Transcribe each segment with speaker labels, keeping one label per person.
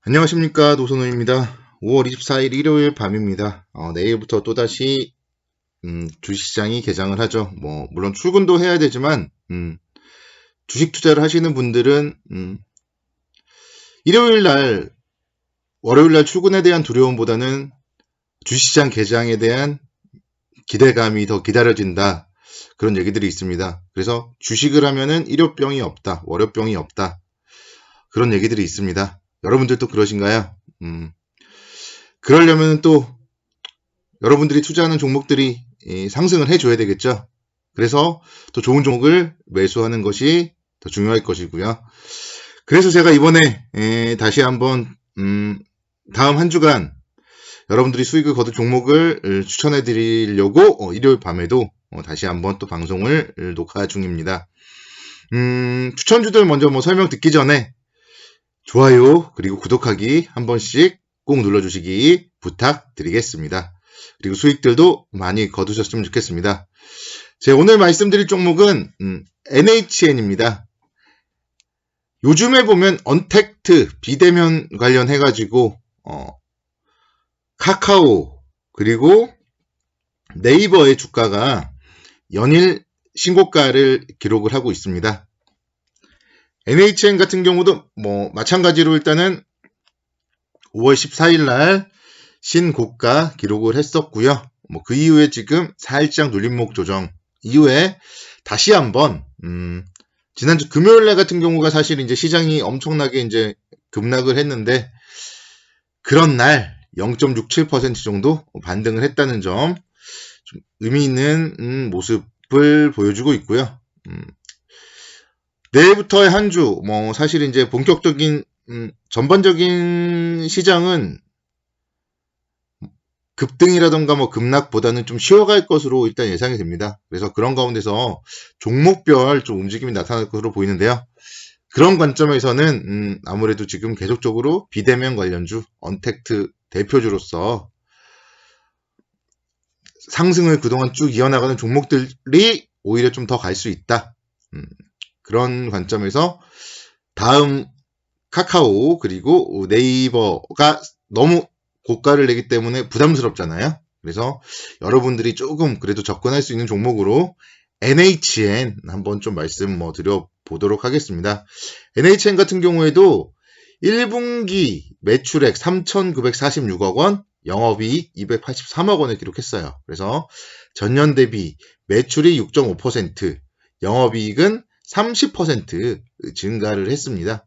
Speaker 1: 안녕하십니까, 노선우입니다. 5월 24일 일요일 밤입니다. 내일부터 또다시 주식시장이 개장을 하죠. 물론 출근도 해야 되지만 주식 투자를 하시는 분들은 일요일 날, 월요일 날 출근에 대한 두려움보다는 주식시장 개장에 대한 기대감이 더 기다려진다. 그런 얘기들이 있습니다. 그래서 주식을 하면은 일요병이 없다, 월요병이 없다. 그런 얘기들이 있습니다. 여러분들도 그러신가요? 그러려면 또 여러분들이 투자하는 종목들이 상승을 해줘야 되겠죠. 그래서 또 좋은 종목을 매수하는 것이 더 중요할 것이고요. 그래서 제가 이번에 다시 한번 다음 한 주간 여러분들이 수익을 거둘 종목을 추천해 드리려고 일요일 밤에도 다시 한번 또 방송을 녹화 중입니다. 추천주들 먼저 설명 듣기 전에 좋아요 그리고 구독하기 한 번씩 꼭 눌러주시기 부탁드리겠습니다. 그리고 수익들도 많이 거두셨으면 좋겠습니다. 제가 오늘 말씀드릴 종목은 NHN입니다. 요즘에 보면 언택트, 비대면 관련해가지고 카카오 그리고 네이버의 주가가 연일 신고가를 기록을 하고 있습니다. NHN 같은 경우도 마찬가지로 일단은 5월 14일 날 신고가 기록을 했었고요. 그 이후에 지금 살짝 눌림목 조정 이후에 다시 한번 지난주 금요일 날 같은 경우가 사실 이제 시장이 엄청나게 이제 급락을 했는데 그런 날 0.67% 정도 반등을 했다는 점 좀 의미 있는 모습을 보여주고 있고요. 내일부터의 한 주 사실 이제 본격적인 전반적인 시장은 급등이라던가 급락보다는 좀 쉬어갈 것으로 일단 예상이 됩니다. 그래서 그런 가운데서 종목별 좀 움직임이 나타날 것으로 보이는데요. 그런 관점에서는 아무래도 지금 계속적으로 비대면 관련주, 언택트 대표주로서 상승을 그동안 쭉 이어나가는 종목들이 오히려 좀 더 갈 수 있다. 그런 관점에서 다음 카카오 그리고 네이버가 너무 고가를 내기 때문에 부담스럽잖아요. 그래서 여러분들이 조금 그래도 접근할 수 있는 종목으로 NHN 한번 좀 말씀 드려보도록 하겠습니다. NHN 같은 경우에도 1분기 매출액 3,946억 원, 영업이익 283억 원을 기록했어요. 그래서 전년 대비 매출이 6.5%, 영업이익은 30% 증가를 했습니다.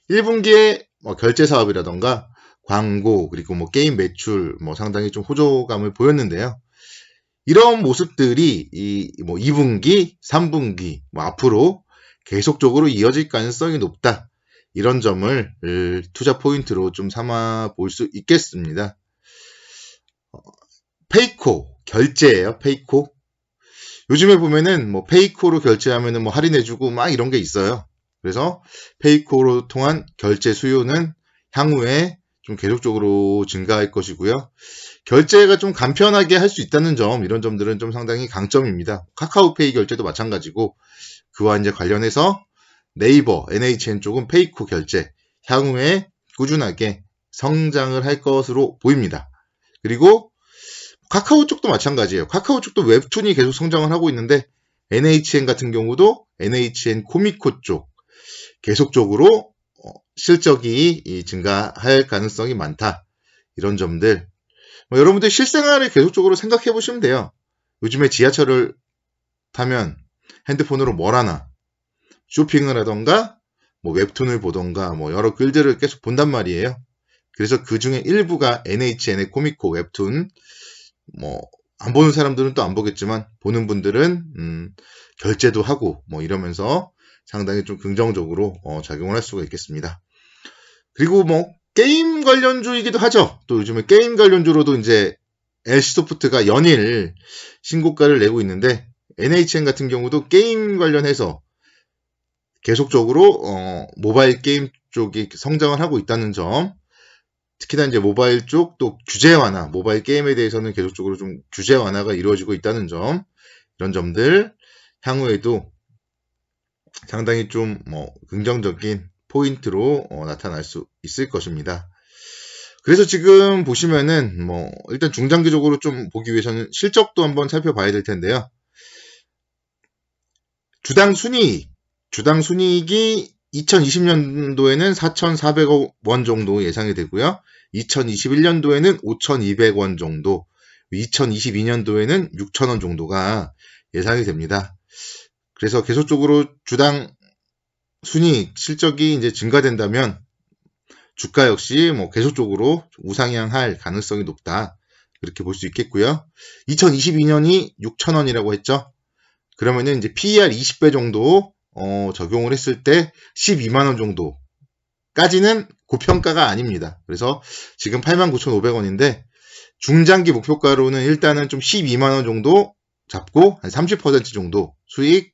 Speaker 1: 1분기에 결제 사업이라던가 광고 그리고 게임 매출 상당히 좀 호조감을 보였는데요. 이런 모습들이 2분기, 3분기 앞으로 계속적으로 이어질 가능성이 높다. 이런 점을 투자 포인트로 좀 삼아 볼 수 있겠습니다. 페이코 결제예요. 페이코. 요즘에 보면은 페이코로 결제하면은 할인해주고 막 이런 게 있어요. 그래서 페이코로 통한 결제 수요는 향후에 좀 계속적으로 증가할 것이고요. 결제가 좀 간편하게 할 수 있다는 점, 이런 점들은 좀 상당히 강점입니다. 카카오페이 결제도 마찬가지고 그와 이제 관련해서 네이버, NHN 쪽은 페이코 결제 향후에 꾸준하게 성장을 할 것으로 보입니다. 그리고 카카오 쪽도 마찬가지예요. 카카오 쪽도 웹툰이 계속 성장을 하고 있는데 NHN 같은 경우도 NHN 코미코 쪽 계속적으로 실적이 증가할 가능성이 많다. 이런 점들 여러분들 실생활을 계속적으로 생각해 보시면 돼요. 요즘에 지하철을 타면 핸드폰으로 뭘 하나 쇼핑을 하던가 웹툰을 보던가 여러 글들을 계속 본단 말이에요. 그래서 그 중에 일부가 NHN의 코미코 웹툰 안 보는 사람들은 또 안 보겠지만 보는 분들은 결제도 하고 이러면서 상당히 좀 긍정적으로 작용을 할 수가 있겠습니다. 그리고 게임 관련주이기도 하죠. 또 요즘에 게임 관련주로도 이제 LC소프트가 연일 신고가를 내고 있는데 NHN 같은 경우도 게임 관련해서 계속적으로 모바일 게임 쪽이 성장을 하고 있다는 점, 특히나 이제 모바일 쪽 또 규제 완화, 모바일 게임에 대해서는 계속적으로 좀 규제 완화가 이루어지고 있다는 점, 이런 점들 향후에도 상당히 좀 긍정적인 포인트로 나타날 수 있을 것입니다. 그래서 지금 보시면은 일단 중장기적으로 좀 보기 위해서는 실적도 한번 살펴봐야 될 텐데요. 주당 순이익이 2020년도에는 4,400억 원 정도 예상이 되고요. 2021년도에는 5,200원 정도, 2022년도에는 6,000원 정도가 예상이 됩니다. 그래서 계속적으로 주당 순이익 실적이 이제 증가된다면 주가 역시 계속적으로 우상향할 가능성이 높다. 그렇게 볼 수 있겠고요. 2022년이 6,000원이라고 했죠. 그러면은 이제 PER 20배 정도 적용을 했을 때 12만 원 정도까지는 고평가가 아닙니다. 그래서 지금 89,500원인데 중장기 목표가로는 일단은 좀 12만 원 정도 잡고 한 30% 정도 수익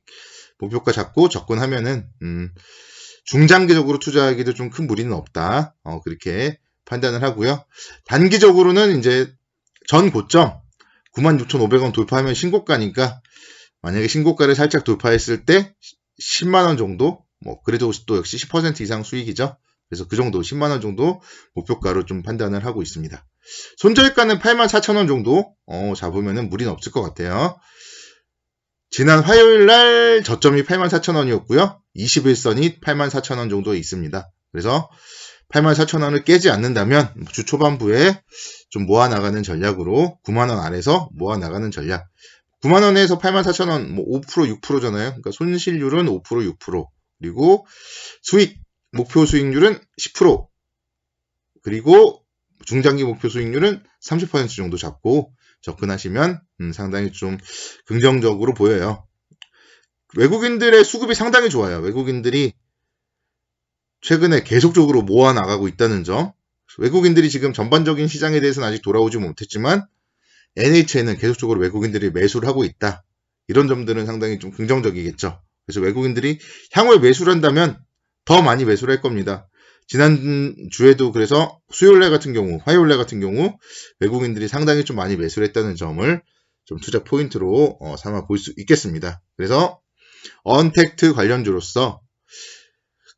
Speaker 1: 목표가 잡고 접근하면은 중장기적으로 투자하기도 좀 큰 무리는 없다. 그렇게 판단을 하고요. 단기적으로는 이제 전 고점 96,500원 돌파하면 신고가니까 만약에 신고가를 살짝 돌파했을 때 10만 원 정도, 그래도 또 역시 10% 이상 수익이죠. 그래서 그 정도 10만 원 정도 목표가로 좀 판단을 하고 있습니다. 손절가는 84,000원 정도 잡으면은 무리는 없을 것 같아요. 지난 화요일 날 저점이 84,000원이었고요. 21선이 84,000원 정도에 있습니다. 그래서 84,000원을 깨지 않는다면 주 초반부에 좀 모아나가는 전략으로 9만원 아래서 모아나가는 전략. 9만원에서 84,000원, 5%, 6%잖아요. 그러니까 손실률은 5%, 6%. 그리고 목표 수익률은 10%. 그리고 중장기 목표 수익률은 30% 정도 잡고 접근하시면 상당히 좀 긍정적으로 보여요. 외국인들의 수급이 상당히 좋아요. 외국인들이 최근에 계속적으로 모아나가고 있다는 점. 외국인들이 지금 전반적인 시장에 대해서는 아직 돌아오지 못했지만 NHN은 계속적으로 외국인들이 매수를 하고 있다. 이런 점들은 상당히 좀 긍정적이겠죠. 그래서 외국인들이 향후에 매수를 한다면 더 많이 매수를 할 겁니다. 지난주에도 그래서 화요일날 같은 경우 외국인들이 상당히 좀 많이 매수를 했다는 점을 좀 투자 포인트로 삼아 볼 수 있겠습니다. 그래서 언택트 관련주로서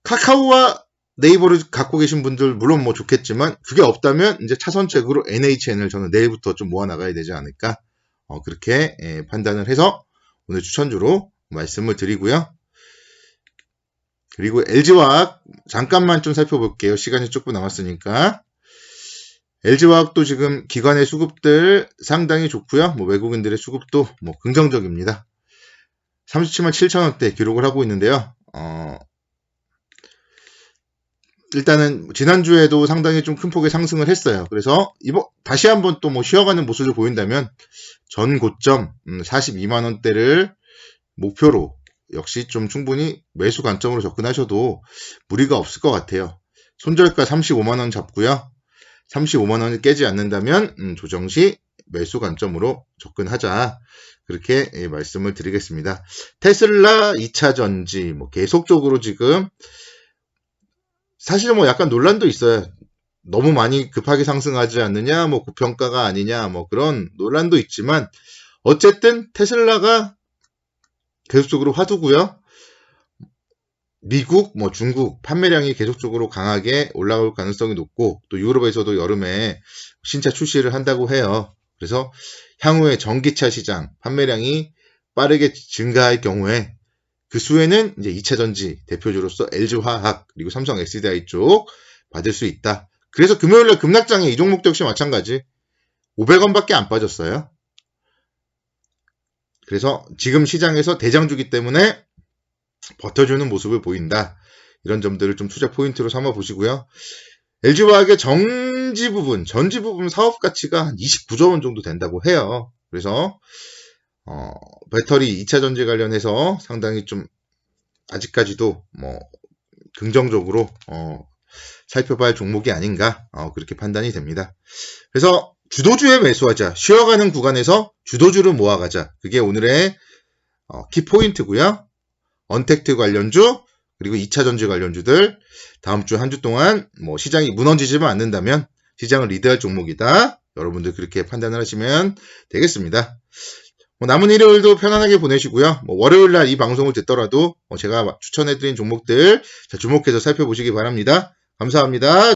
Speaker 1: 카카오와 네이버를 갖고 계신 분들 물론 좋겠지만 그게 없다면 이제 차선책으로 NHN을 저는 내일부터 좀 모아나가야 되지 않을까 그렇게 판단을 해서 오늘 추천주로 말씀을 드리고요. 그리고 LG화학 잠깐만 좀 살펴볼게요. 시간이 조금 남았으니까. LG화학도 지금 기관의 수급들 상당히 좋고요. 외국인들의 수급도 긍정적입니다. 37만 7천원대 기록을 하고 있는데요. 일단은 지난주에도 상당히 좀 큰 폭의 상승을 했어요. 그래서 다시 한번 또 쉬어가는 모습을 보인다면 전 고점 42만원대를 목표로 역시 좀 충분히 매수 관점으로 접근하셔도 무리가 없을 것 같아요. 손절가 35만원 잡고요. 35만원을 깨지 않는다면 조정시 매수 관점으로 접근하자. 그렇게 말씀을 드리겠습니다. 테슬라 2차전지 계속적으로 지금 사실은 약간 논란도 있어요. 너무 많이 급하게 상승하지 않느냐, 고평가가 아니냐, 그런 논란도 있지만 어쨌든 테슬라가 계속적으로 화두고요. 미국, 중국 판매량이 계속적으로 강하게 올라올 가능성이 높고 또 유럽에서도 여름에 신차 출시를 한다고 해요. 그래서 향후에 전기차 시장 판매량이 빠르게 증가할 경우에 그 수에는 이제 2차전지 대표주로서 LG화학 그리고 삼성 SDI 쪽 받을 수 있다. 그래서 금요일날 급락장에 이 종목도 역시 마찬가지 500원밖에 안 빠졌어요. 그래서 지금 시장에서 대장주기 때문에 버텨주는 모습을 보인다. 이런 점들을 좀 투자 포인트로 삼아 보시고요. LG화학의 전지 부분 사업 가치가 한 29조 원 정도 된다고 해요. 그래서 배터리 2차 전지 관련해서 상당히 좀 아직까지도 긍정적으로 살펴봐야 할 종목이 아닌가 그렇게 판단이 됩니다. 그래서 주도주에 매수하자. 쉬어가는 구간에서 주도주를 모아가자. 그게 오늘의 키포인트고요. 언택트 관련주 그리고 2차 전지 관련주들 다음 주 한 주 동안 시장이 무너지지만 않는다면 시장을 리드할 종목이다. 여러분들 그렇게 판단을 하시면 되겠습니다. 남은 일요일도 편안하게 보내시고요. 월요일 날 이 방송을 듣더라도 제가 추천해드린 종목들 자, 주목해서 살펴보시기 바랍니다. 감사합니다.